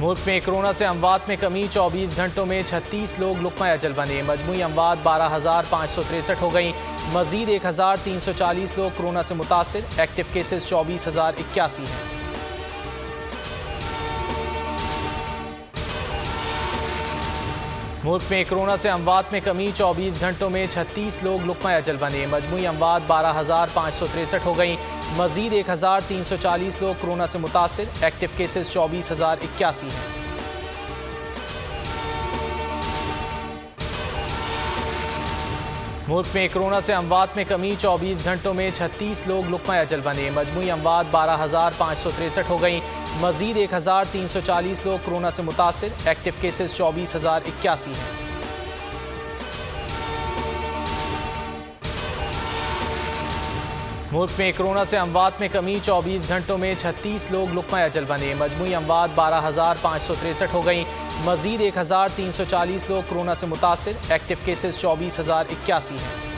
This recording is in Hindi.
मुल्क में कोरोना से अमवात में कमी, 24 घंटों में 36 लोग लुक़मा अजल बने। मजमूई अमवात 12,563 हो गई। मजीद 1,340 लोग कोरोना से मुतासिर। एक्टिव केसेस 24,081 हैं। मुल्क में कोरोना से अमवात में कमी, 24 घंटों में 36 लोग लुक़मा अजल बने। मजमूई अमवात 12,563 हो गई। मजीद 1,340 लोग कोरोना से मुतासिर। एक्टिव केसेस 24,081 हैं। मुल्क में कोरोना से अमवात में कमी, 24 घंटों में 36 लोग लुक़मा अजल बने। मजमूई अमवात 12,563 हो गई। मजीद 1,340 लोग कोरोना से मुतासिर। एक्टिव केसेस 24,081 हैं। मुल्क में कोरोना से अमवात में कमी, 24 घंटों में 36 लोग लुक़मा अजल बने। मजमूई अमवात 12,563 हो गई। मजीद 1,340 लोग कोरोना से मुतासिर। एक्टिव केसेस 24,081 हैं।